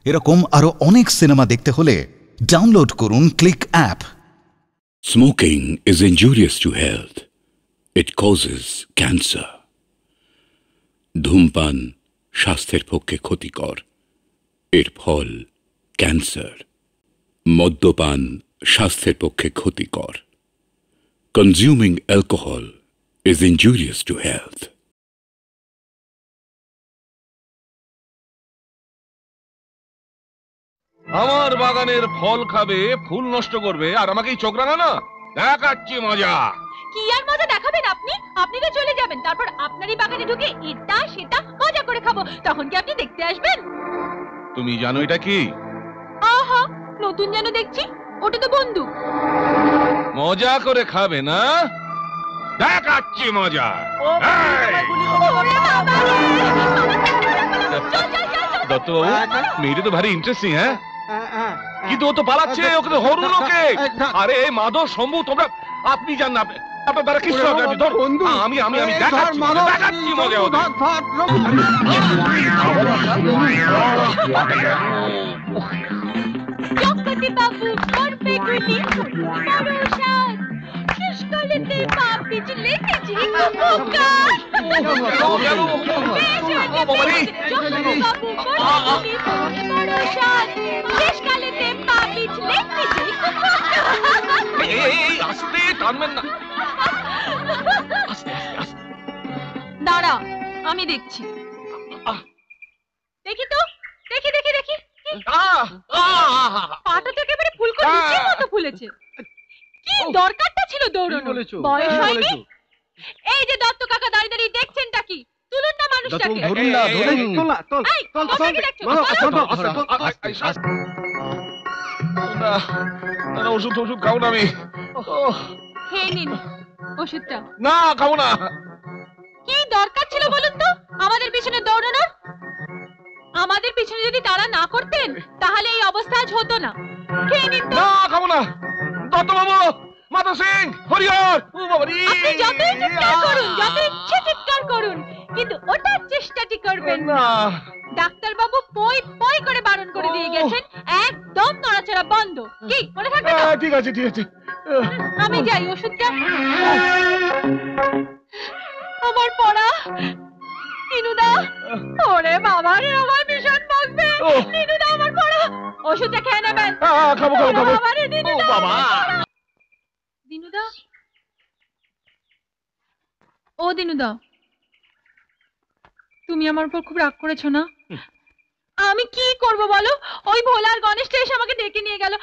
এরকম আরো অনেক সিনেমা দেখতে হলে ডাউনলোড করুন click app. Smoking is injurious to health. It causes cancer. ধূমপান স্বাস্থ্যের পক্ষে ক্ষতিকর, এর ফল ক্যান্সার। মদ্যপান স্বাস্থ্যের পক্ষে ক্ষতিকর। Consuming alcohol is injurious to health. আমার বাগানের ফল খাবে, ফুল নষ্ট করবে, আর আমাকেই চোখ রাঙানো? দেখাচ্ছি মজা। কি আর মজা দেখাবেন আপনি? আপনি তো চলে যাবেন, তারপর আপনারই বাগানে ঢুকে এটা সেটা মজা করে খাবো। তখন কি আপনি দেখতে আসবেন? তুমি জানো এটা কি? আহা, নতুন যেন দেখছি। ওটা তো বন্দুক। মজা করে খাবে না? দেখাচ্ছি মজা। দত্তবাবু, মেয়েটা তো ভারী ইন্টারেস্টিং। হ্যাঁ, কিন্তু ও তো পালাচ্ছে, ওকে তো হরুন ওকে। আরে মাধব, শম্ভু, তোমরা আপনি জান না, আপনার দ্বারা কিছু হবে। আমি আমি আমি দেখাচ্ছি মজা ওদের। জগৎ বাবু করবে গুলি পরশাদ, শেষকালেতে পা পিছলে তেজি কুকুকা। জগৎ বাবু করবে গুলি পরশাদ, শেষকালেতে পা পিছলে তেজি কুকুকা। আস্তে টানবেন না। দাঁড়া, আমি দেখছি। দেখি তো, দেখি দেখি দেখি। পাটা তো একেবারে ফুলকো লুচির মতো ফুলেছে। কি দরকারটা ছিল দৌড়ানো? বয়স হয়নি? এই যে দত্ত কাকা দাঁড়িয়ে দাঁড়িয়ে দেখছেনটা কি? তুলুন না মানুষটাকে। ওষুধ ওষুধ খাও না। আমি খেয়ে নিন ওষুধটা। না, খাবো না। কি দরকার ছিল বলুন তো আমাদের পিছনে দৌড়ানোর? আমাদের পিছনে যদি তারা না করতেন তাহলে এই অবস্থা আজ হতো না। খেয়ে নিন তো। না, খাবো না। দত্তবাবু, মাধব সিং, হরিহর, আপনি যতই চিৎকার করুন, যত ইচ্ছে চিৎকার করুন, কিন্তু ওটার চেষ্টাটি করবেন না। ডাক্তার বাবু পই পই করে বারণ করে দিয়ে গেছেন, একদম নড়াচড়া বন্ধ। কি মনে থাকবে তো? ঠিক আছে ঠিক আছে। আমি যাই, ওষুধটা। আমার পড়া নিনুদা। ওরে বাবা রে, আমার ভীষণ বকবে। নিনুদা, আমার পড়া। ওষুধটা খেয়ে নেবেন। খাবো খাবো খাবো। বাবা রে, নিনুদা। বাবা। দিনুদা, ও দিনুদা, তুমি আমার উপর খুব রাগ করেছো না? আমি কি করব বলো? ওই ভোলার গণেশটা এসে আমাকে ডেকে নিয়ে গেল।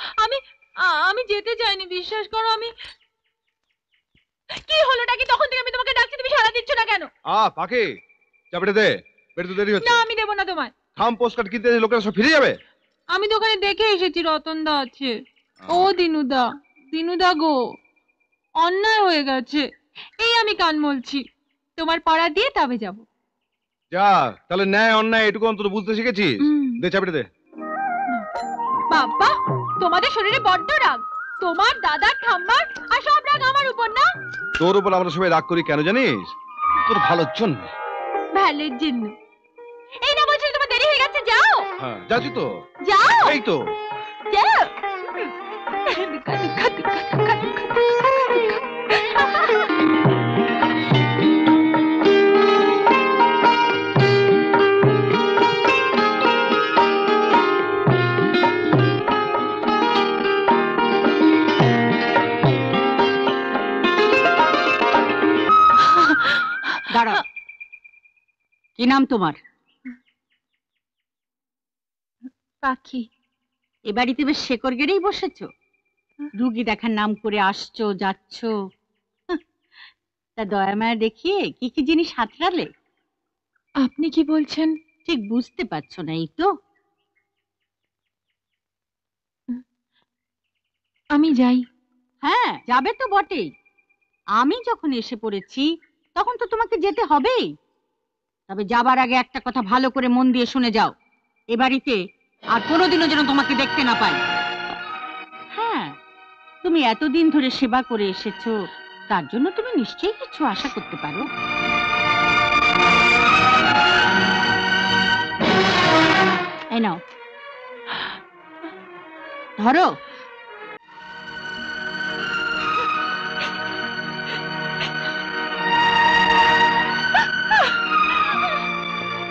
আমি যেতে চাইনি, বিশ্বাস করো। আমি কি হলোটা কি? তখন থেকে আমি তোমাকে ডাকছি, তুমি সাড়া দিচ্ছ না কেন? পাখি, চাপড়ে দে, বের তো দেরি হচ্ছে। না, আমি দেব না তোমায়। খাম পোস্টকার্ড কিনতে লোকেরা সব ফিরে যাবে। আমি দোকানে দেখে এসেছি রতনদা আছে। ও দিনুদা, দিনুদা গো, অন্যায় হয়ে গেছে। এই আমি কান মলছি, তোমার পড়া দিয়ে তবে যাব। যা, তাহলে ন্যায় অন্যায় এটুকু অন্তত বুঝতে শিখেছিস। দে চাপড়ে দে। বাবা, তোমাদের শরীরে বড্ড রাগ। তোমার দাদার ঠাম্মার আর সব রাগ আমার উপর না? তোর উপর আমরা সবাই রাগ করি কেন জানিস? তোর ভালোর জন্য। ভালোর জন্য? এই না বলছি তোমার দেরি হয়ে গেছে, যাও। হ্যাঁ, যাচ্ছি তো। যাও। এই তো যাও। দাঁড়াও, কি নাম তোমার? পাখি। এ বাড়িতে বেশ শেকড় গেড়েই বসেছো। রুগী দেখার নাম করে আসছো যাচ্ছ। তা দয়া মায়া দেখিয়ে কি কি জিনিস হাতড়ালে? আপনি কি বলছেন? ঠিক বুঝতে পারছো না? এই তো। আমি যাই। হ্যাঁ, যাবে তো বটেই। আমি যখন এসে পড়েছি তখন তো তোমাকে যেতে হবেই। তবে যাবার আগে একটা কথা ভালো করে মন দিয়ে শুনে যাও। এ বাড়িতে আর কোনোদিনও যেন তোমাকে দেখতে না পাই। হ্যাঁ, তুমি এতদিন ধরে সেবা করে এসেছো, তার জন্য তুমি নিশ্চয়ই কিছু আশা করতে পারো। এই নাও, ধরো।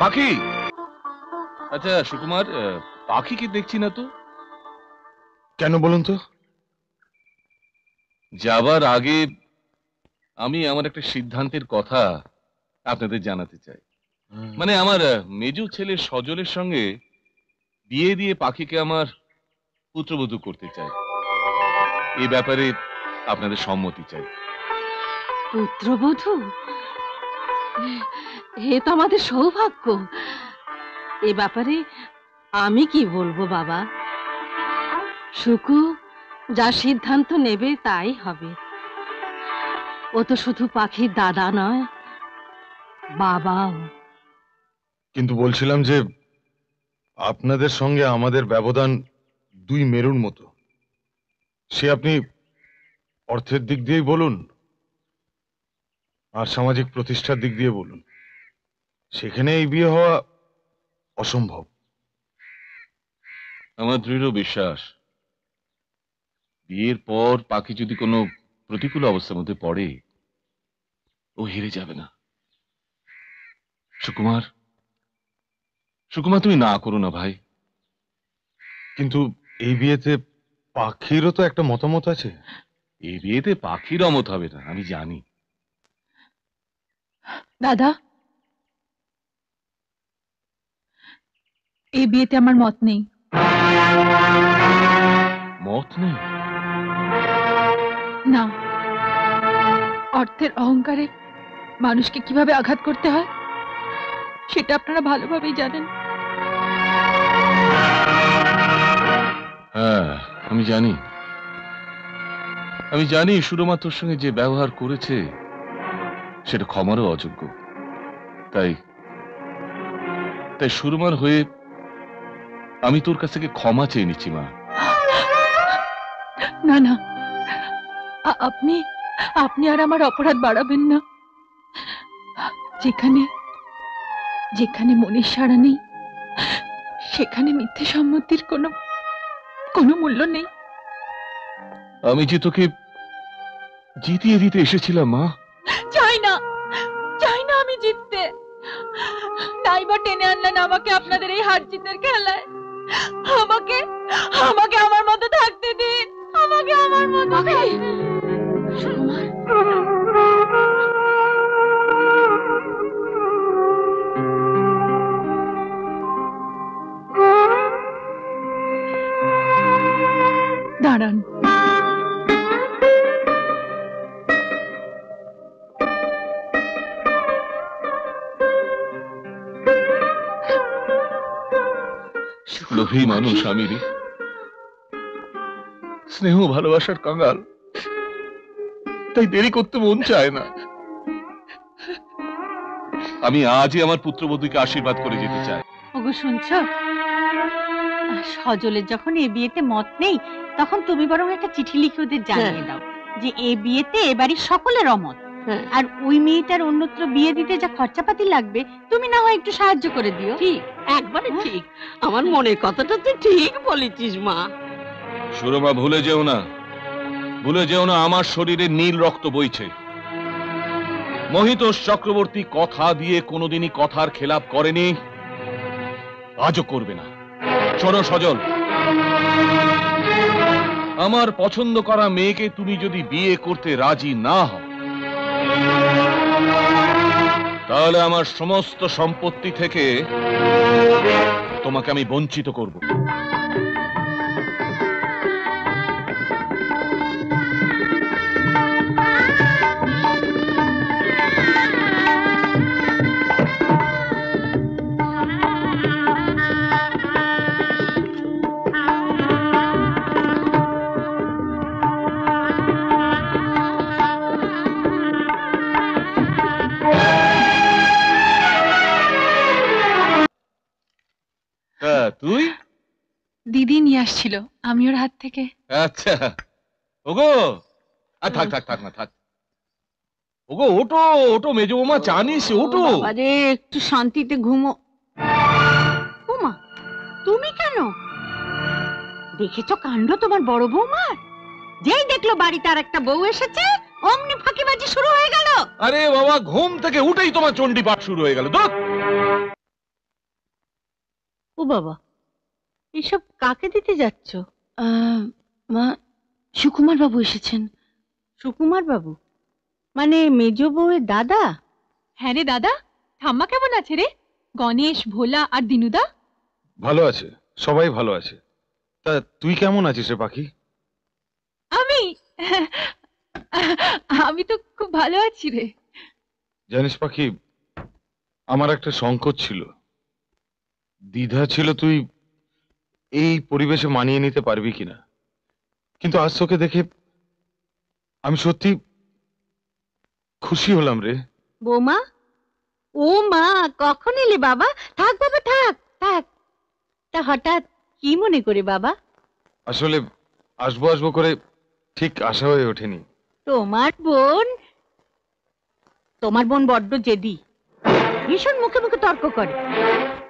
পাখি, আচ্ছা সুকুমার, পাখি কি দেখছি না তো? কেন বলুন তো? যাবার আগে আমি আমার একটা সিদ্ধান্তের কথা আপনাদের জানাতে চাই। মানে আমার মেজু ছেলে সজলের সঙ্গে বিয়ে দিয়ে পাখিকে আমার পুত্রবধূ করতে চাই। এই ব্যাপারে আপনাদের সম্মতি চাই। পুত্রবধূ? এ তো আমাদের সৌভাগ্য। এ ব্যাপারে আমি কি বলবো বাবা? সুকু যা সিদ্ধান্ত নেবে তাই হবে। ও তো শুধু পাখির দাদা নয়, বাবাও। কিন্তু বলছিলাম যে আপনাদের সঙ্গে আমাদের ব্যবধান দুই মেরুর মতো। সে আপনি অর্থের দিক দিয়েই বলুন আর সামাজিক প্রতিষ্ঠার দিক দিয়ে বলুন, সেখানে এই বিয়ে হওয়া অসম্ভব। আমার দৃঢ় বিশ্বাস, বিয়ের পর পাখি যদি কোনো প্রতিকূল অবস্থার মধ্যে পড়ে, ও হেরে যাবে না। সুকুমার, সুকুমার তুমি না করো না ভাই। কিন্তু এই বিয়েতে পাখিরও তো একটা মতামত আছে। এই বিয়েতে পাখির অমত হবে না, আমি জানি। দাদা, এই বিয়েতে আমার মত নেই। মত নেই? না, অর্থের অহংকারে মানুষকে কিভাবে আঘাত করতে হয় সেটা আপনারা ভালোভাবেই জানেন। হ্যাঁ, আমি জানি। আমি জানি সুরমা তোর সঙ্গে যে ব্যবহার করেছে সেটা ক্ষমারও অযোগ্য। তাই তাই সুরমার হয়ে আমি তোর কাছ থেকে ক্ষমা চেয়ে নিচ্ছি মা। না না, আপনি আপনি আর আমার অপরাধ বাড়াবেন না। যেখানে যেখানে মনের সাড়া নেই সেখানে মিথ্যে সম্মতির কোনো মূল্য নেই। আমি যে তোকে জিতিয়ে দিতে এসেছিলাম মা। চাই না, চাই না আমি জিততে। নাইবা টেনে আনলেন আমাকে আপনাদের এই হার জিতের খেলায়। আমাকে আমাকে আমার মতো থাকতে দিন। আমাকে আমার মতো থাকতে দিন। দাঁড়ান। লোভী মানুষ আমি রে, স্নেহ ভালোবাসার কাঙ্গাল, তাই দেরি করতে মন চায় না। আমি আজই আমার পুত্রবধূকে আশীর্বাদ করে যেতে চাই। ওগো শুনছো, সজলের যখন এ বিয়েতে মত নেই তখন তুমি বরং একটা চিঠি লিখে ওদের জানিয়ে দাও যে এ বিয়েতে এবারই সকলের অমত। আর ওই মেয়েটার অন্যত্র বিয়ে দিতে যা খরচাপাতি লাগবে তুমি না হয় একটু সাহায্য করে দিও। ঠিক, একবারে ঠিক। আমার মনের কথাটা তুই ঠিক বলেছিস মা। সুরমা ভুলে যেও না, ভুলে যেও না আমার শরীরে নীল রক্ত বইছে। মহিতোষ চক্রবর্তী কথা দিয়ে কোনোদিনই কথার খেলাপ করেনি, আজও করবে না। শোনো সজল, আমার পছন্দ করা মেয়েকে তুমি যদি বিয়ে করতে রাজি না হও তাহলে আমার সমস্ত সম্পত্তি থেকে তোমাকে আমি বঞ্চিত করব। তুই? দিদি নিয়ে আসছিল, আমি ওর হাত থেকে। আচ্ছা, ওগো থাক থাক থাক না থাক। ওগো ওটো ওটো, মেজো বৌমা চা নিয়েছে, ওটো। আরে একটু শান্তিতে ঘুমো। ওমা তুমি কেন? দেখেছো কাণ্ড তোমার বড় বৌমার? যেই দেখলো বাড়িতে আর একটা বউ এসেছে অমনি ফাঁকিবাজি শুরু হয়ে গেল। আরে বাবা, ঘুম থেকে উঠেই তোমার চণ্ডী পাঠ শুরু হয়ে গেল। ও বাবা, এসব কাকে দিতে যাচ্ছ? মা, সুকুমার বাবু এসেছেন। সুকুমার বাবু মানে মেজ বউয়ের দাদা? হ্যাঁ রে দাদা, ঠাম্মা কেমন আছে রে? গণেশ, ভোলা আর দিনুদা? ভালো আছে, সবাই ভালো আছে। তা তুই কেমন আছিস রে পাখি? আমি তো খুব ভালো আছি রে। জানিস পাখি, আমার একটা সংকোচ ছিল, দ্বিধা ছিল তুই এই পরিবেশে মানিয়ে নিতে পারবি কিনা। কিন্তু আজ তোকে দেখে আমি সত্যি খুশি হলাম রে। বৌমা, ও মা, কখন এলে বাবা? থাক বাবা, থাক থাক। তা হঠাৎ কি মনে করে বাবা? আসলে আসবো আসবো করে ঠিক আশা হয়ে ওঠেনি। তোমার বোন বড্ড জেদি, ভীষণ মুখে মুখে তর্ক করে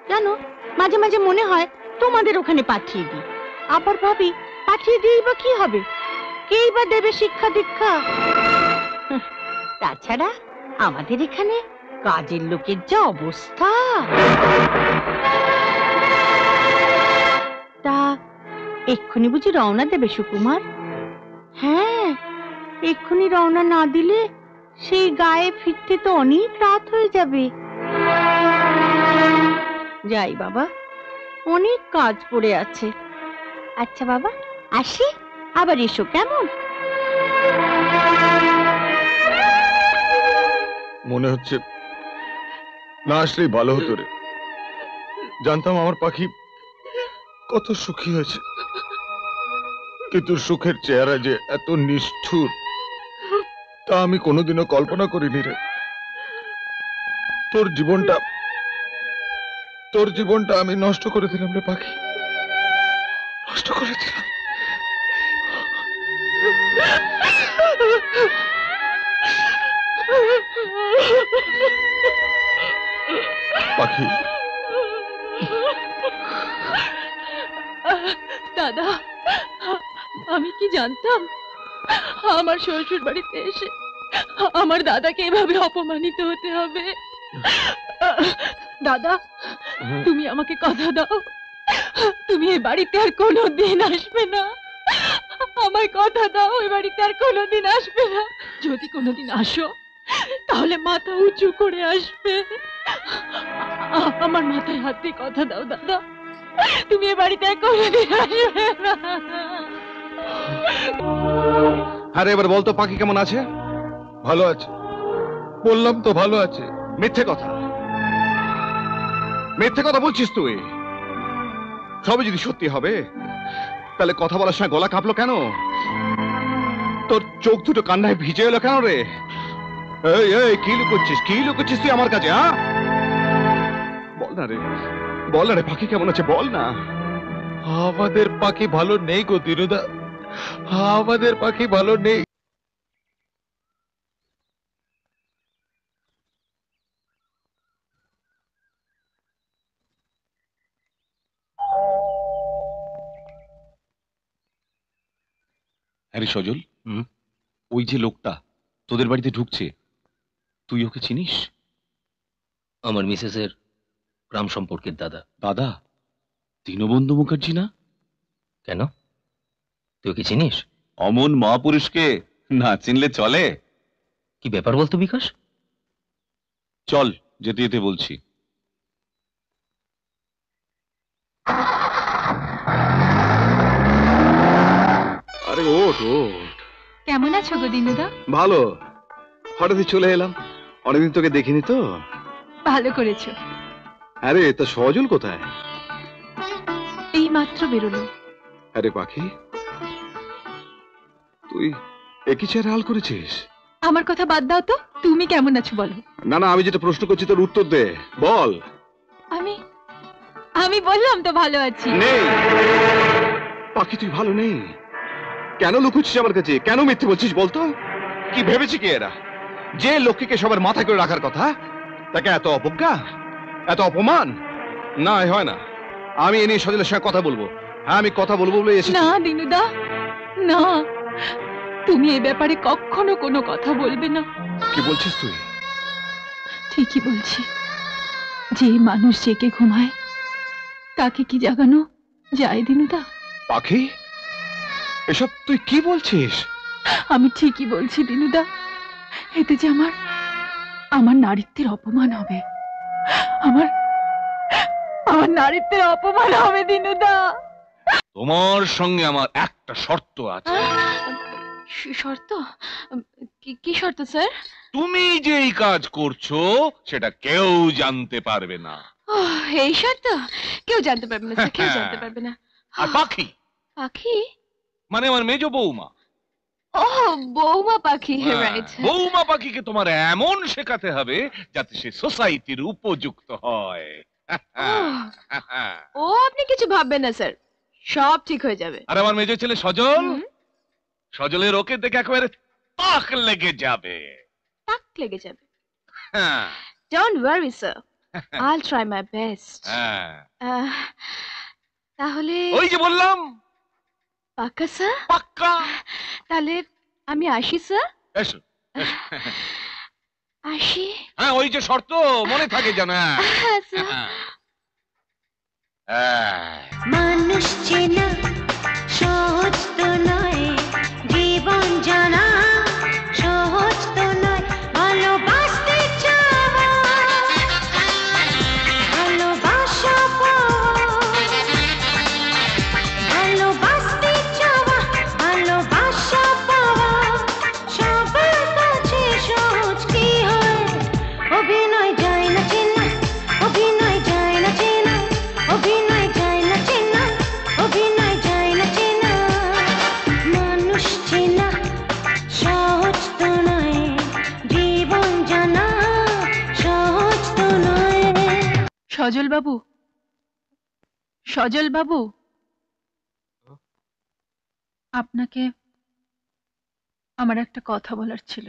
জানো। মাঝে মাঝে মনে হয় তোমাদের ওখানে পাঠিয়ে দিই, আবার ভাবি পাঠিয়ে দিই বা কি হবে, কেই বা দেবে শিক্ষা দীক্ষা। তাছাড়া আমাদের এখানে কাজের লোকের যা অবস্থা। তা এক্ষুনি বুঝি রওনা দেবে সুকুমার? হ্যাঁ, এক্ষুনি রওনা না দিলে সেই গায়ে ফিরতে তো অনেক রাত হয়ে যাবে। যাই বাবা, অনেক কাজ পড়ে আছে। আচ্ছা বাবা, আসি, আবার এসো কেমন? মনে হচ্ছে না আসলেই ভালো হতো রে। জানতাম আমার পাখি কত সুখী হয়েছে, কিন্তু সুখের চেহারা যে এত নিষ্ঠুর তা আমি কোনোদিনও কল্পনা করিনি রে। তোর জীবনটা আমি নষ্ট করে দিলাম রে পাখি, নষ্ট করে দিলাম। পাখি, দাদা, আমি কি জানতাম আমার শ্বশুর বাড়িতে এসে আমার দাদাকে এভাবে অপমানিত হতে হবে। দাদা, তুমি আমাকে কথা দাও, তুমি এই বাড়িতে আর কোনোদিন আসবে না। আমায় কথা দাও, এই বাড়িতে আর কোনোদিন আসবে না। যদি কোনোদিন আসো তাহলে মাথা উঁচু করে আসবে। আমার মাথায় হাত দিয়ে কথা দাও দাদা, তুমি এ বাড়িতে আর কোনোদিন আসবে না। আরে এবার বলতো পাখি কেমন আছে? ভালো আছে, বললাম তো ভালো আছে। মিথ্যে কথা, মিথ্যে কথা বলছিস তুই। সবই যদি সত্যি হবে তাহলে কথা বলার সময় গলা কাঁপলো কেন? তোর চোখ দুটো কান্নায় ভিজে এলো কেন রে? এই এই, কি লুকোচ্ছিস তুই আমার কাছে? হ্যাঁ, বল না রে, বল না রে, পাখি কেমন আছে বল না। আমাদের পাখি ভালো নেই গো দিনুদা, আমাদের পাখি ভালো নেই। আরে সজল, ওই যে লোকটা তোদের বাড়িতে ঢুকছে, তুই ওকে চিনিস? আমার মিসেসের গ্রাম সম্পর্কের দাদা। দাদা? দীনবন্ধু মুখার্জি না? কেন, তুই ওকে চিনিস? অমন মহাপুরুষকে না চিনলে চলে? কি ব্যাপার বলতো বিকাশ? চল, যেতে যেতে বলছি। আরে ওঠ ওঠ। কেমন আছো গো দিনুদা? ভালো, হঠাৎই চলে এলাম, অনেকদিন তোকে দেখিনি তো। ভালো করেছো। আরে তা সজল কোথায়? এই মাত্র বেরোলো। আরে পাখি, তুই একই চেহারা হাল করেছিস। আমার কথা বাদ দাও তো, তুমি কেমন আছো বলো। না না, আমি যেটা প্রশ্ন করছি তোর উত্তর দে, বল। আমি বললাম তো ভালো আছি। নেই পাখি, তুই ভালো নেই। কেন লুকুচ্ছিস আমার কাছে? কেন মিথ্যে বলছিস বলতো? কি ভেবেছি কি এরা, যে লক্ষ্মীকে সবার মাথায় করে রাখার কথা তাকে এত অবজ্ঞা, এত অপমান? না, হয় না। আমি এ নিয়ে সজলের সঙ্গে কথা বলবো। হ্যাঁ আমি কথা বলবো বলে এসেছি। না দিনুদা, না, তুমি এই ব্যাপারে কখনো কোনো কথা বলবে না। কি বলছিস তুই? ঠিকই বলছি। যে মানুষ জেগে ঘুমায় তাকে কি জাগানো যায় দিনুদা? পাখি, এসব তুই কি বলছিস? আমি ঠিকই বলছি দিনুদা। এতে যে আমার নারীত্বের অপমান হবে। আমার নারীত্বের অপমান হবে দিনুদা। তোমার সঙ্গে আমার একটা শর্ত আছে। শর্ত? কি শর্ত স্যার? তুমি যে এই কাজ করছো সেটা কেউ জানতে পারবে না। এই শর্ত? কেউ জানতে পারবে না স্যার, কেউ জানতে পারবে না। আর পাখি? পাখি মানে আমার মেজ বৌমা। ও বৌমা পাখি, রাইট। বৌমা পাখিকে তোমার এমন শেখাতে হবে যাতে সে সোসাইটির উপযুক্ত হয়। ও আপনি কিছু ভাববেন না স্যার, সব ঠিক হয়ে যাবে। আর আমার মেজ ছেলে সজল, সজলের ওকে দেখে একেবারে তাক লেগে যাবে। তাক লেগে যাবে? ডোন্ট ওয়ারি স্যার, আইল ট্রাই মাই বেস্ট। তাহলে ওই যে বললাম পাক্কা স্যার? পাক্কা। তাহলে আমি আসি স্যার। এসো। আসি। হ্যাঁ, ওই যে শর্ত মনে থাকে জানা। মানুষ চেনা সহজ তো নয়, জীবন জানা সহজ তো নয়, ভালোবাসতে চাওয়া, ভালোবাসা পাওয়া, ভালোবাসতে চাওয়া, ভালোবাসা পাওয়া সবার কাছে সহজ কি হয়? অভিনয় যায় না চেনা, অভিনয় যায় না চেনা, অভিনয় যায় না চেনা, অভিনয় যায় না চেনা, মানুষ চেনা সহজ তো নয়, জীবন জানা সহজ তো নয়। সজল বাবু, সজল বাবু, আপনাকে আমার একটা কথা বলার ছিল।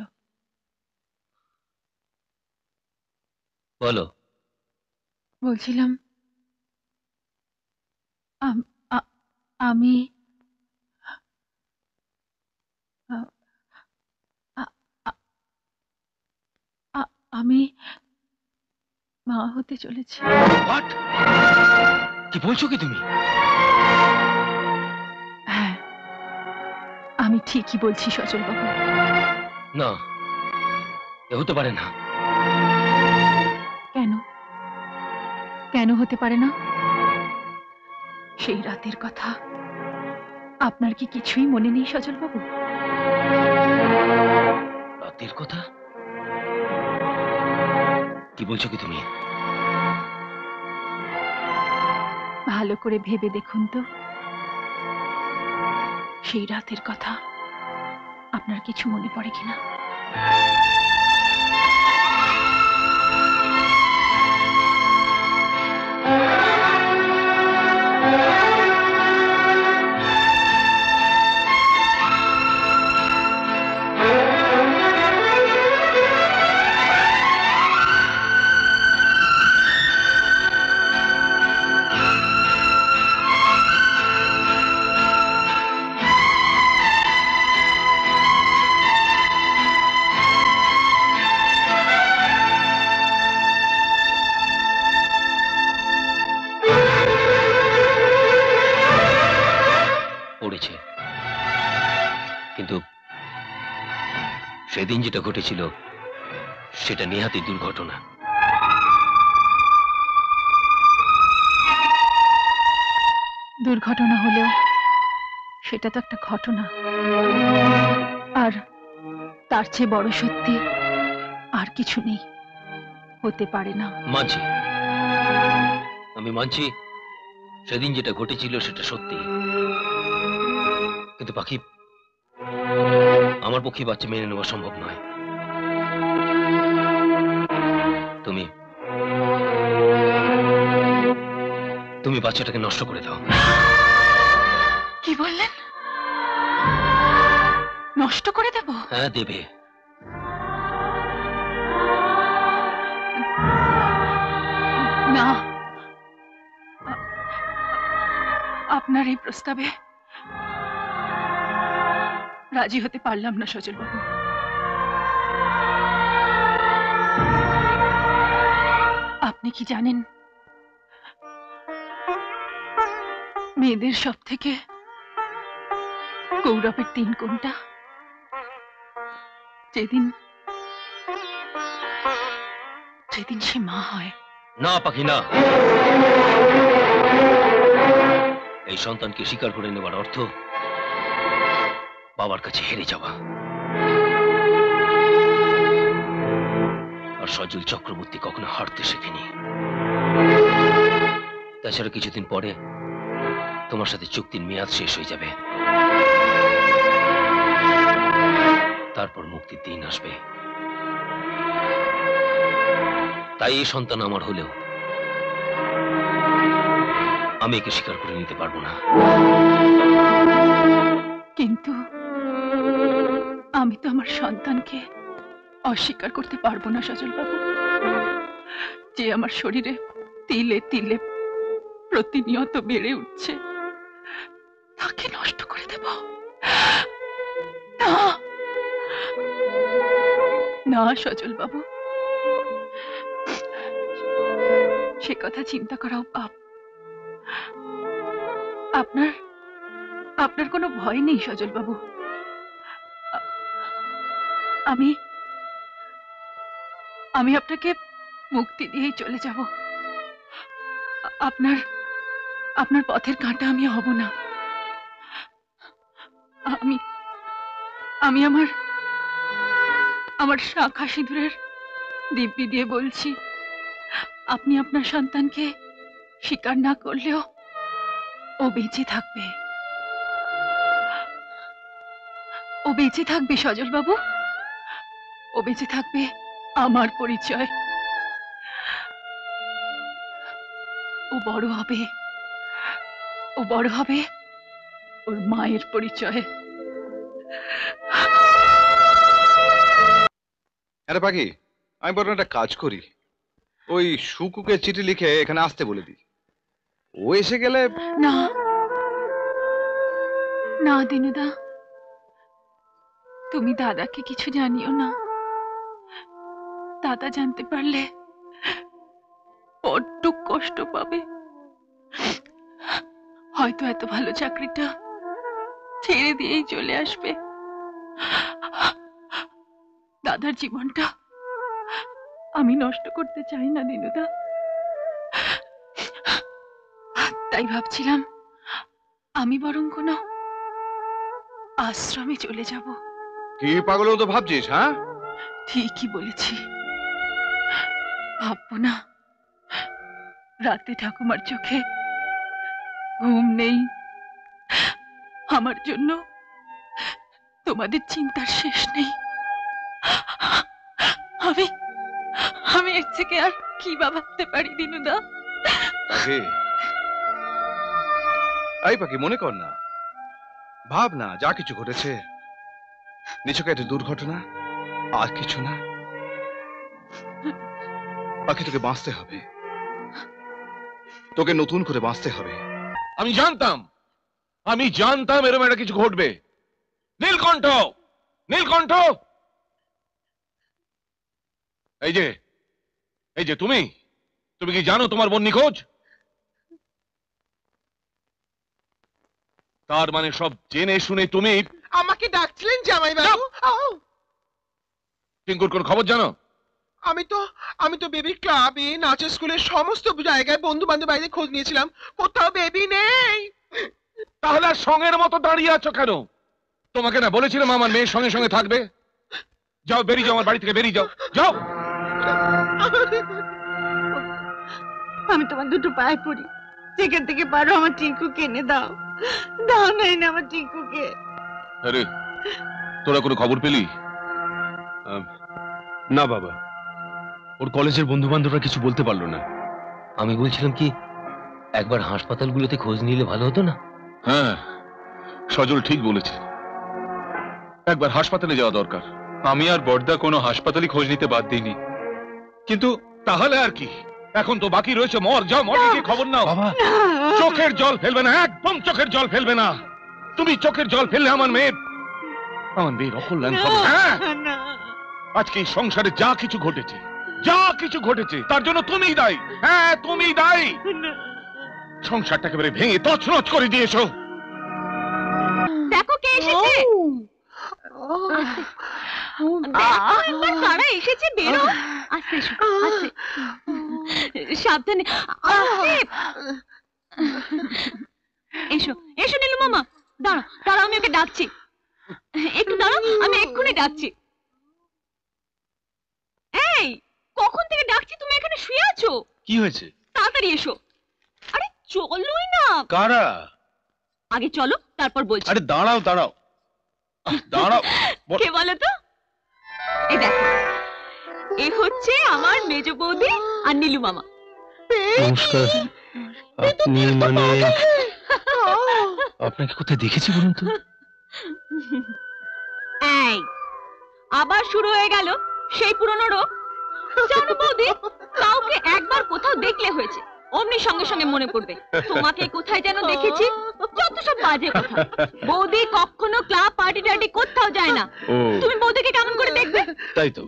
বলো। বলছিলাম আমি আমি মা হতে চলেছি। কি বলছো কি তুমি? হ্যাঁ, আমি ঠিকই বলছি সজল বাবু। না, এ হতে পারে না। কেন? কেন হতে পারে না? সেই রাতের কথা আপনার কি কিছুই মনে নেই সজল বাবু? রাতের কথা? কি বলছো কি তুমি? ভালো করে ভেবে দেখুন তো, সেই রাতের কথা আপনার কিছু মনে পড়ে কিনা? পড়েছে, কিন্তু সেদিন যেটা ঘটেছিল সেটা নেহাতি দুর্ঘটনা। দুর্ঘটনা হলেও সেটা তো একটা ঘটনা, আর তার চেয়ে বড় সত্যি আর কিছু নেই, হতে পারে না। মানছি, আমি মানছি সেদিন যেটা ঘটেছিল সেটা সত্যি, কিন্তু পাখি আমার পক্ষে বাচ্চা মেনে নেওয়া সম্ভব নয়। তুমি তুমি বাচ্চাটাকে নষ্ট করে দাও। কি বললেন? নষ্ট করে দেব? হ্যাঁ, দেবে। না, আপনি আপনার এই প্রস্তাবে রাজি হতে পারলাম না সজল বাবু। আপনি কি জানেন মেয়েদের সব থেকে গৌরবের দিন কোনটা? যেদিন সে মা হয়। না পাখি না, এই সন্তানকে স্বীকার করে নেবার অর্থ বাবার কাছে হেরে যাওয়া। আর সজল চক্রবর্তী কখনো হারতে শেখেনি। তাছাড়া কিছুদিন পরে তোমার সাথে চুক্তির মেয়াদ শেষ হয়ে যাবে, তারপর মুক্তির দিন আসবে। তাই এই সন্তান আমার হলেও আমি একে স্বীকার করে নিতে পারবো না। কিন্তু আমি তো আমার সন্তানকে অস্বীকার করতে পারবো না সজল বাবু, যে আমার শরীরে তিলে তিলে প্রতিনিয়ত বেড়ে উঠছে, তাকে নষ্ট করে দেব না। না সজল বাবু, সে কথা চিন্তা করাও পাপ। আপনার কোনো ভয় নেই সজল বাবু। আমি আপনাকে মুক্তি দিয়েই চলে যাব। আপনার পথের কাঁটা আমি হব না। আমি আমার শাখা সিঁদুরের দিব্যি দিয়ে বলছি, আপনি আপনার সন্তানকে স্বীকার না করলেও ও বেঁচে থাকবে। ও বেঁচে থাকবে সজল বাবু, ও বেঁচে থাকবে আমার পরিচয়। ও বড় হবে ওর মায়ের পরিচয়। আরে পাখি, আমি বরং একটা কাজ করি, ওই সুকুকে চিঠি লিখে এখানে আসতে বলে দিই। ও এসে গেলে না না দিনুদা, তুমি দাদাকে কিছু জানিও না। দাদা জানতে পারলে বড্ড কষ্ট পাবে। হয়তো এত ভালো চাকরিটা ছেড়ে দিয়েই চলে আসবে। দাদার জীবনটা আমি নষ্ট করতে চাই না দিনুদা। তাই ভাবছিলাম আমি বরং কোনো আশ্রমে চলে যাব। কি পাগল তো ভাবছিস? হ্যাঁ, ঠিকই বলেছি, ভাববো না। রাতে ঠাকুমার চোখে ঘুম নেই, আমার জন্য তোমাদের চিন্তার শেষ নেই। আমি এর থেকে আর কি বা ভাবতে পারি দিনুদা? পাখি, এই পাখি, মনে কর না, ভাব না, যা কিছু ঘটেছে নিছক একটা দুর্ঘটনা, আর কিছু না। পাখি, তোকে বাঁচতে হবে, তোকে নতুন করে বাঁচতে হবে। আমি জানতাম এরকম একটা কিছু ঘটবে। নীলকণ্ঠ, নীলকণ্ঠ, এই যে তুমি কি জানো তোমার বোন নিখোঁজ? তার মানে সব জেনে শুনে তুমি আমাকে ডাকছিলেন জামাই বাবু? টিঙ্কুর কোন খবর জানো? আমি তো বেবির ক্লাবে, নাচের স্কুলের সমস্ত জায়গায়, বন্ধু বান্ধব বাইরে খোঁজ নিয়েছিলাম, কোথাও বেবি নেই। তাহলে আর সঙ্গের মতো দাঁড়িয়ে আছো কেন? তোমাকে না বলেছিলাম আমার মেয়ের সঙ্গে সঙ্গে থাকবে? যাও, বেরিয়ে যাও, আমার বাড়ি থেকে বেরিয়ে যাও, যাও। আমি তোমার দুটো পায়ে পড়ি, যেখান থেকে পারো আমার টিঙ্কুকে এনে দাও। দাও না, এনে আমার টিঙ্কুকে। আরে, তোরা কোনো খবর পেলি? না বাবা, ওর কলেজের বন্ধু বান্ধবরা কিছু বলতে পারলো না। আমি বলছিলাম কি, একবার হাসপাতালগুলোতে খোঁজ নিলে ভালো হতো না? হ্যাঁ, সজল ঠিক বলেছে, একবার হাসপাতালে যাওয়া দরকার। আমি আর বড়দা কোনো হাসপাতালে খোঁজ নিতে বাদ দিইনি, কিন্তু তাহলে আর কি, এখন তো বাকি রয়েছে মর। যাও মরে গিয়ে খবর নাও। চোখের জল ফেলবে না, একদম চোখের জল ফেলবে না। তুমি চোখের জল ফেললে আমার মেয়ের অকল্যাণ হবে। হ্যাঁ, আজকে এই সংসারে যা কিছু ঘটেছে তার জন্য তুমিই দায়ী। হ্যাঁ, তুমি দায়ী। সংসারটা একেবারে ভেঙে তছনছ করে দিয়েছো। দেখো কে এসেছে। দেখো একবার কারা এসেছে, বেরো। আস্তে এসো, আস্তে, সাবধানে, আস্তে। এসো এসো নীলু মামা। দাঁড়াও দাঁড়াও, আমি ওকে ডাকছি। একটু দাঁড়াও, আমি এক্ষুনি ডাকছি। এই, কখন থেকে ডাকছি, তুমি এখানে শুয়ে আছো? কি হয়েছে? তাড়াতাড়ি এসো। আরে চলোই না। কারা? আগে চলো, তারপর বলছি। আরে দাঁড়াও দাঁড়াও দাঁড়াও। কে বলো তো? এই দেখো, এ হচ্ছে আমার মেজ বৌদি আর নীলু মামা। নমস্কার। আপনি মানে আপনাকে কোথায় দেখেছি বলুন তো? এই, আবার শুরু হয়ে গেল সেই পুরনো রোগ। জানো বৌদি, কাউকে একবার কোথাও দেখলে হয়েছে অমনি সঙ্গে সঙ্গে মনে পড়বে তোমাকে কোথায় যেন দেখেছি। যত সব বাজে কথা। বৌদি কখনো ক্লাব পার্টি টার্টি কোথাও যায় না। তুমি বৌদিকে কেমন করে দেখবে? তাই তো।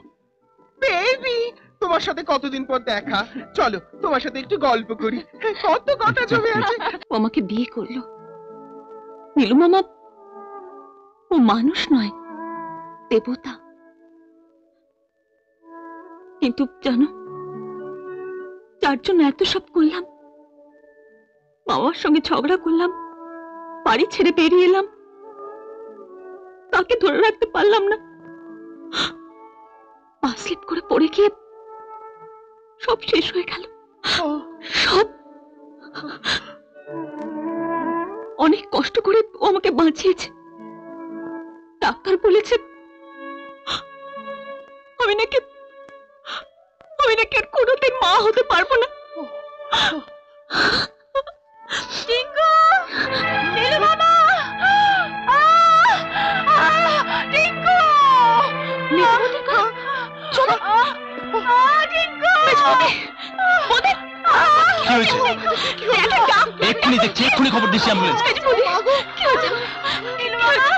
বেবি, তোমার সাথে কতদিন পর দেখা, চলো তোমার সাথে একটু গল্প করি। কত কথা জমে আছে। ও আমাকে বিয়ে করলো। নীলু মামা ও মানুষ নয়, দেবতা। কিন্তু জানো, যার জন্য এত সব করলাম, বাবার সঙ্গে ঝগড়া করলাম, বাড়ি ছেড়ে বেরিয়ে এলাম, তাকে ধরে রাখতে পারলাম না। পা স্লিপ করে পড়ে গিয়ে সব শেষ হয়ে গেল। সব। অনেক কষ্ট করে ও আমাকে বাঁচিয়েছে। ডাক্তার বলেছে আমি নাকি আর কোনোদিন মা হতে পারবো না। টিঙ্কু, নীলু মামা, টিঙ্কু, চলো। টিঙ্কু, কি হয়েছে? এক্ষুনি দেখছি, এক্ষুনি খবর দিচ্ছি অ্যাম্বুলেন্স। কি হয়েছে? নীলু মামা,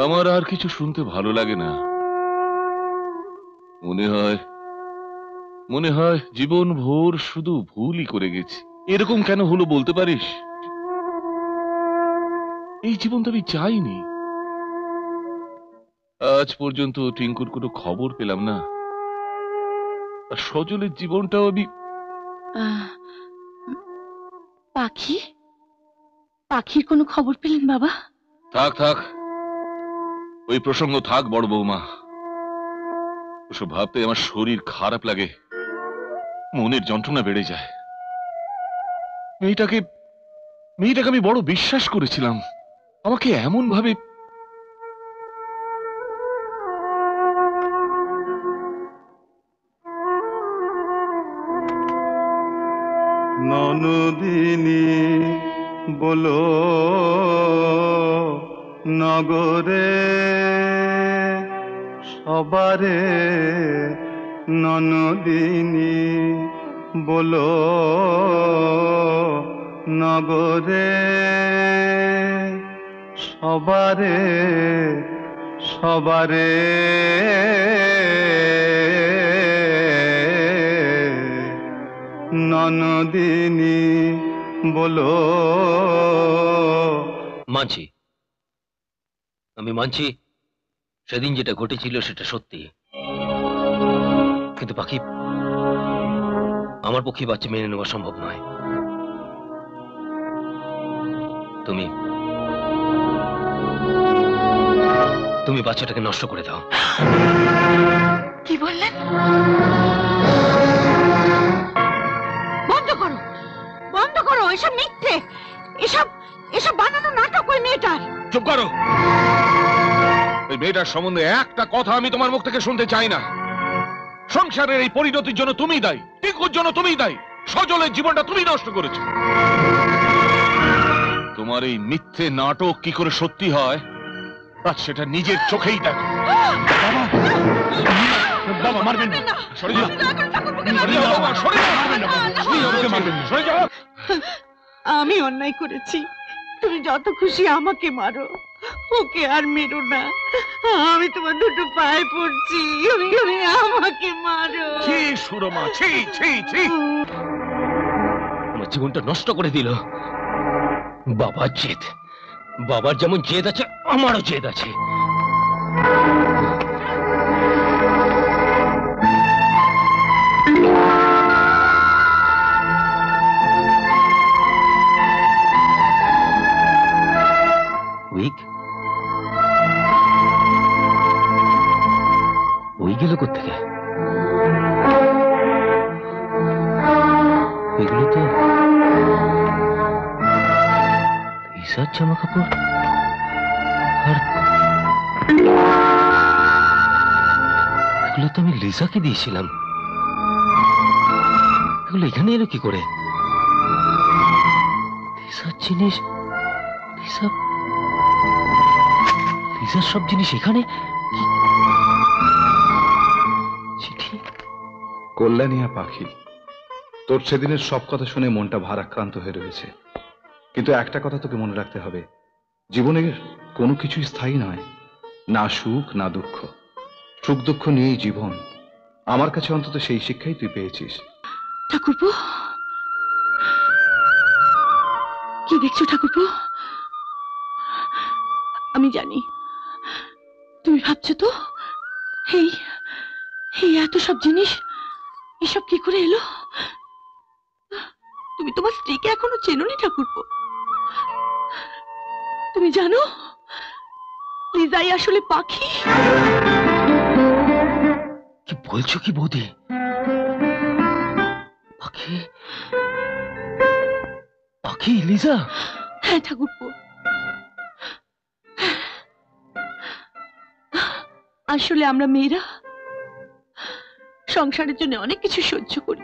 আমার আর কিছু শুনতে ভালো লাগে না। মনে হয় জীবন ভোর শুধু ভুলই করে গেছি। এরকম কেন হলো বলতে পারিস? এই জীবন তো আমি চাইনি। আজ পর্যন্ত টিঙ্কুর কোনো খবর পেলাম না, আর সজলের জীবনটাও আমি। পাখির কোনো খবর পেলেন বাবা? থাক থাক, ওই প্রসঙ্গ থাক বড় বৌমা। ওসব ভাবতে আমার শরীর খারাপ লাগে, মনের যন্ত্রণা বেড়ে যায়। মেয়েটাকে আমি বড় বিশ্বাস করেছিলাম, আমাকে এমন ভাবে। ননদিনী বলো নগরে সবারে, ননদিনী বলো নগরে সবারে সবারে, ননদিনী বলো। মানছি, আমি মানছি সেদিন যেটা ঘটেছিল সেটা সত্যি। কিন্তু পাখি, আমার পক্ষে বাচ্চা মেনে নেওয়া সম্ভব নয়। তুমি বাচ্চাটাকে নষ্ট করে দাও। কি বললেন? বন্ধ করো, বন্ধ করো এসব মিথ্যে, এসব বানানো নাটক ওই মেয়েটার। চুপ করো। ওই মেয়েটার সম্বন্ধে একটা কথা আমি তোমার মুখ থেকে শুনতে চাই না। সংসারের এই পরিণতির জন্য তুমি দায়ী, টিকুর জন্য তুমি দায়ী, সজলের জীবনটা তুমি নষ্ট করেছো। তোমার এই মিথ্যে নাটক কি করে সত্যি হয় আজ সেটা নিজের চোখেই দেখো। বাবা মারবেন না, সরে যাও, সরে যাও বাবা, সরে যাও, মারবেন না বাবা, আমাকে মারবেন না, সরে যাও। আমি অন্যায় করেছি, তুমি যত খুশি আমাকে মারো, ওকে আর মেরো না। আমি তোমার দুটো পায়ে পড়ছি, আমাকে মারো। ছি সুরমা, ছি ছি ছি। আমার জীবনটা নষ্ট করে দিল। বাবার জেদ, বাবার যেমন জেদ আছে আমারও জেদ আছে। উইক ওই গেল কোত্থেকে? এগুলো তো ঈশার জামা কাপড়, আর এগুলো তো আমি লিসাকে দিয়েছিলাম। এগুলো এখানে এলো কি করে? লিসার জিনিস, লিসার সব জিনিস এখানে। চিঠি। কল্যাণিয়া পাখি, তোর সেদিনের সব কথা শুনে মনটা ভারাক্রান্ত হয়ে রয়েছে, কিন্তু একটা কথা তোকে মনে রাখতে হবে, জীবনের কোনো কিছুই স্থায়ী নয়, না সুখ না দুঃখ। সুখ দুঃখ নিয়েই জীবন। আমার কাছে অন্তত সেই শিক্ষাই তুই পেয়েছিস। ঠাকুরপো, কি দেখছো ঠাকুরপো? আমি জানি তুমি ভাবছো তো এই এত সব জিনিস এসব কি করে এলো। তুমি তোমার স্ত্রীকে এখনো চেনোনি ঠাকুরপো। তুমি জানো লিজাই আসলে পাখি। কি বলছো কি বৌদি? পাখি? পাখি লিজা? হ্যাঁ ঠাকুরপো, আসলে আমরা মেয়েরা সংসারের জন্য অনেক কিছু সহ্য করি।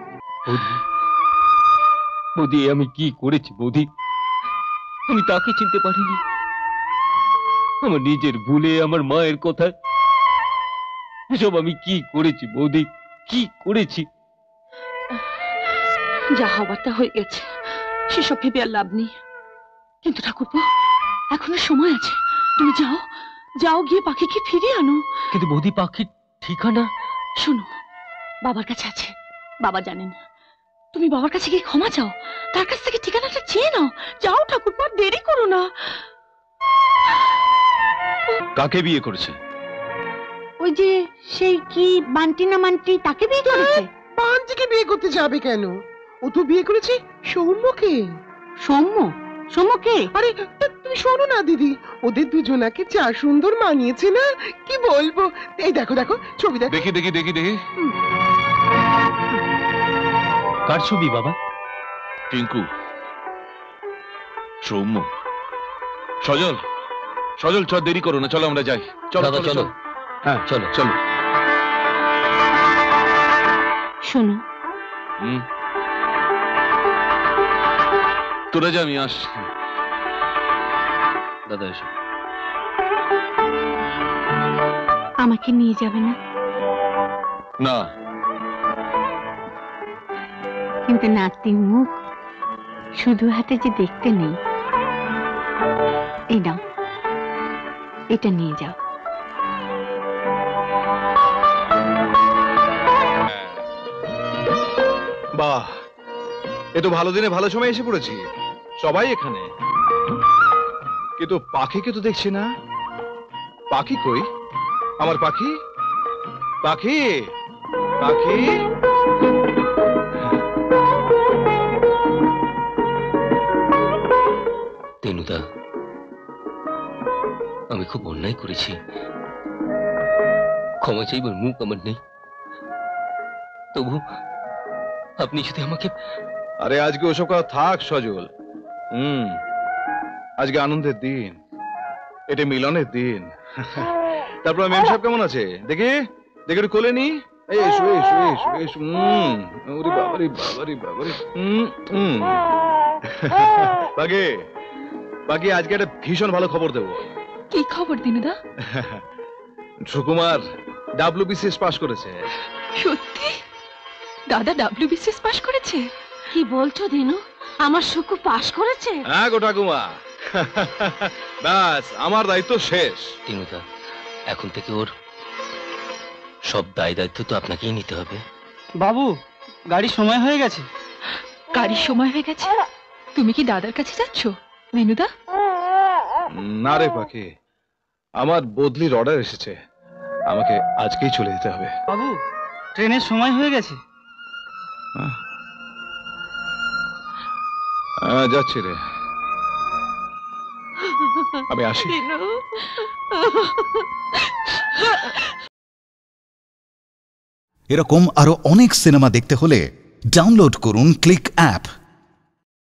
বৌদি আমি কি করেছি বৌদি? আমি তাকে চিনতে পারিনি। আমার নিজের ভুলে, আমার মায়ের কথা, এসব আমি কি করেছি বৌদি, কি করেছি? যা হবার তা হয়ে গেছে, সেসব ভেবে আর লাভ নেই। কিন্তু ঠাকুরপো এখনো সময় আছে, তুমি যাও, যাও গিয়ে পাখিকে ফিরিয়ে আনো। কিন্তু বৌদি পাখির ঠিকানা? শোনো, বাবার কাছে আছে, বাবা জানেন। তুমি বাবার কাছে গিয়ে ক্ষমা চাও, তার কাছ থেকে ঠিকানাটা চেয়ে নাও। যাও ঠাকুরপো, দেরি করো না। কাকে বিয়ে করেছে? ওই যে সেই কি বান্টি না মান্টি, তাকে বিয়ে করেছে। বান্টিকে বিয়ে করতে যাবে কেন? ও তো বিয়ে করেছে সৌম্যকে। সৌম্যকে? আরে তুমি শোনো না দিদি, ওদের দুজনাকে যা সুন্দর মানিয়েছে না, কি বলবো। এই দেখো দেখো ছবি দেখো। দেখি দেখি দেখি দেখি। কার ছবি বাবা? টিঙ্কু, সৌম্য, সজল, সজল চল, দেরি করো না, চলো আমরা যাই। চলো দাদা, চলো। হ্যাঁ চলো চলো। শোনো, তোরা যা, আমি আসছি। দাদা এসো। আমাকে নিয়ে যাবে না? না। কিন্তু নাতির মুখ শুধু হাতে যে দেখতে নেই। এই নাও, এটা নিয়ে যাও। বাহ, এ তো ভালো দিনে ভালো সময় এসে পড়েছি, সবাই এখানে। কিন্তু পাখিকে তো দেখছি না। পাখি কই? আমার পাখি, পাখি, পাখি। তেনুদা, আমি খুব অন্যায় করেছি, ক্ষমা চাইবার মুখ আমার নেই। তবু আপনি যদি আমাকে... আরে আজকে ওসব কথা থাক সজল। আজকে আনন্দের দিন, এটা মিলনের দিন। তারপর মেম সাহেব কেমন আছে দেখি, দেখে একটু কোলে নি। এই এসো এসো এসো এসো। ওরে বাবারে বাবারে বাবারে। বাকি বাকি আজকে একটা ভীষণ ভালো খবর দেবো। কি খবর দিনুদা? সুকুমার WBCS পাস করেছে। সত্যি? দাদা WBCS পাস করেছে? কি বলছো দিনু? আমার সুকু পাশ করেছে? হ্যাঁ গো ঠাকুমা, ব্যাস আমার দায়িত্ব শেষ। দিনুদা, এখন থেকে ওর সব দায় দায়িত্ব তো আপনাকেই নিতে হবে। বাবু, গাড়ির সময় হয়ে গেছে। গাড়ির সময় হয়ে গেছে? তুমি কি দাদার কাছে যাচ্ছ দিনুদা? না রে পাখি, আমার বদলির অর্ডার এসেছে, আমাকে আজকেই চলে যেতে হবে। বাবু, ট্রেনের সময় হয়ে গেছে। যাচ্ছি রে, আমি আসি। এরকম আরো অনেক সিনেমা দেখতে হলে ডাউনলোড করুন ক্লিক অ্যাপ।